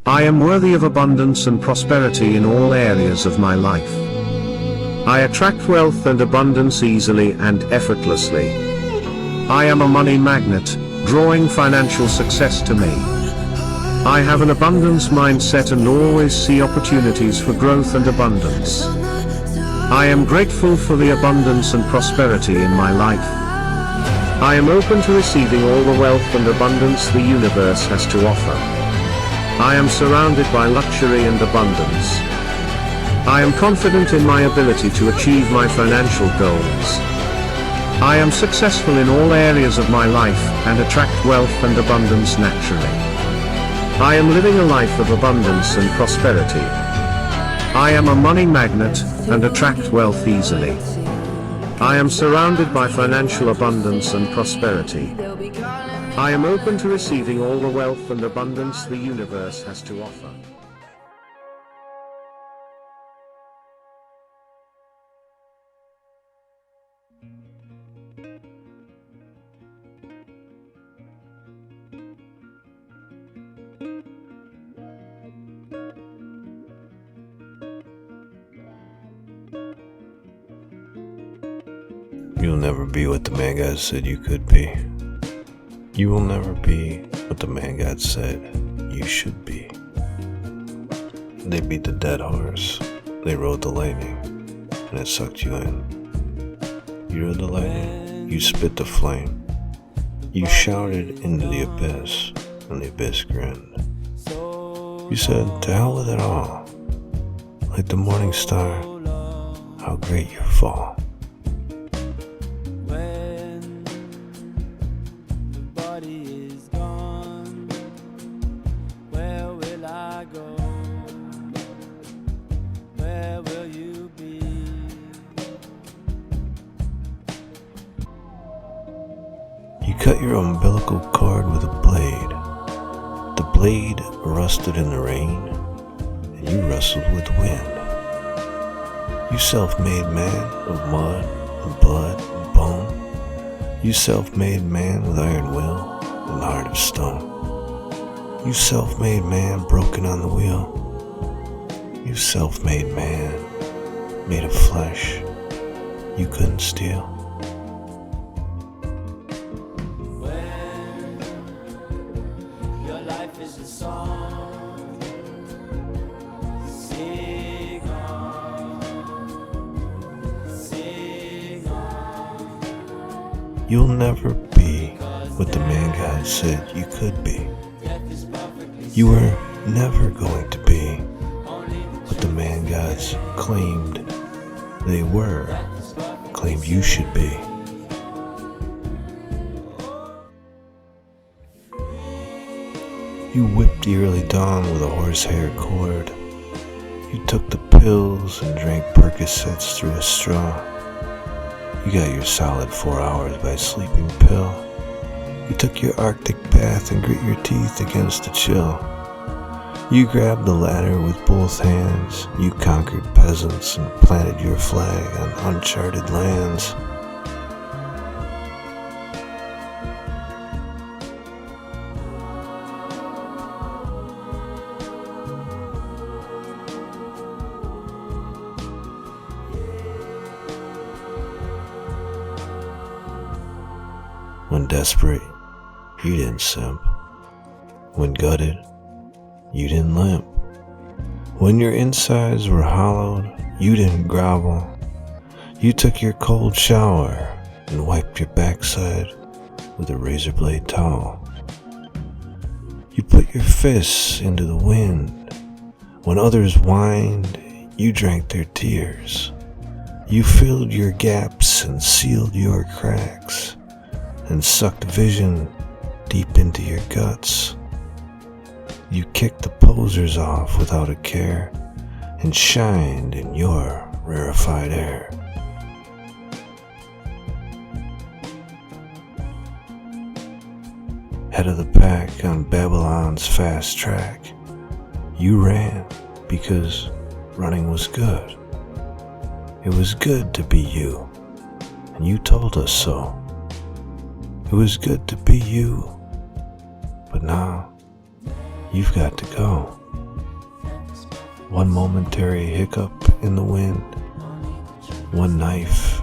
I am worthy of abundance and prosperity in all areas of my life. I attract wealth and abundance easily and effortlessly. I am a money magnet, drawing financial success to me. I have an abundance mindset and always see opportunities for growth and abundance. I am grateful for the abundance and prosperity in my life. I am open to receiving all the wealth and abundance the universe has to offer. I am surrounded by luxury and abundance. I am confident in my ability to achieve my financial goals. I am successful in all areas of my life and attract wealth and abundance naturally. I am living a life of abundance and prosperity. I am a money magnet and attract wealth easily. I am surrounded by financial abundance and prosperity. I am open to receiving all the wealth and abundance the universe has to offer. You'll never be what the man God said you could be. You will never be what the man God said you should be. They beat the dead horse, they rode the lightning, and it sucked you in. You rode the lightning, you spit the flame, you shouted into the abyss, and the abyss grinned. You said, to hell with it all, like the morning star, how great your fall. You cut your umbilical cord with a blade. The blade rusted in the rain, and you wrestled with wind. You self-made man of mud and blood and bone. You self-made man with iron will and heart of stone. You self-made man broken on the wheel. You self-made man made of flesh you couldn't steal. Is a song. Sing on, sing on. You'll never be what the man God said you could be. You were never going to be what the man gods claimed they were, claimed you should be. You whipped the early dawn with a horsehair cord. You took the pills and drank Percocets through a straw. You got your solid 4 hours by sleeping pill. You took your Arctic bath and grit your teeth against the chill. You grabbed the ladder with both hands. You conquered peasants and planted your flag on uncharted lands. When desperate, you didn't simp. When gutted, you didn't limp. When your insides were hollowed, you didn't grovel. You took your cold shower and wiped your backside with a razor blade towel. You put your fists into the wind. When others whined, you drank their tears. You filled your gaps and sealed your cracks, and sucked vision deep into your guts. You kicked the posers off without a care, and shined in your rarefied air. Head of the pack on Babylon's fast track, you ran because running was good. It was good to be you, and you told us so. It was good to be you, but now you've got to go. One momentary hiccup in the wind, one knife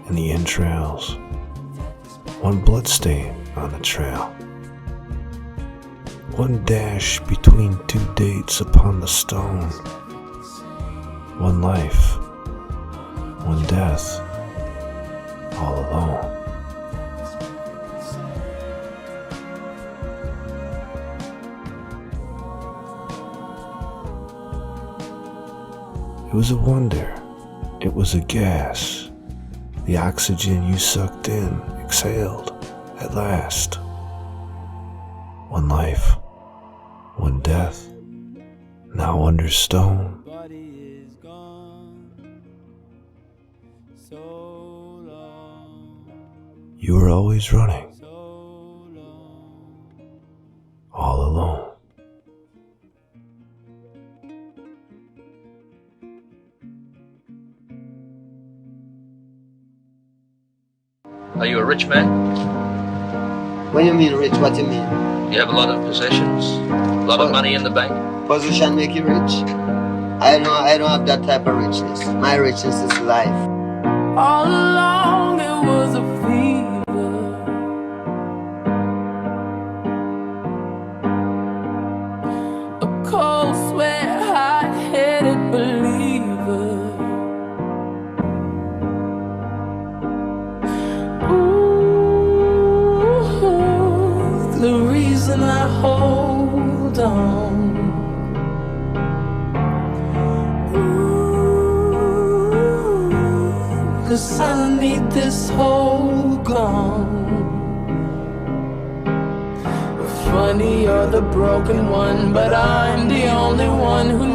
in the entrails, one bloodstain on the trail, one dash between two dates upon the stone, one life, one death, all alone. It was a wonder, it was a gas, the oxygen you sucked in, exhaled, at last. One life, one death, now under stone. Body is gone. So long. You were always running, So long. all alone. Are you a rich man? When you mean rich, what you mean? You have a lot of possessions? A lot of money in the bank? Position make you rich? I don't have that type of richness. My richness is life. All along it was a fever. A cold sweat, hot-headed believer. Ooh, the reason I hold on. Cause I need this whole gone. Funny, you're the broken one, but I'm the only one who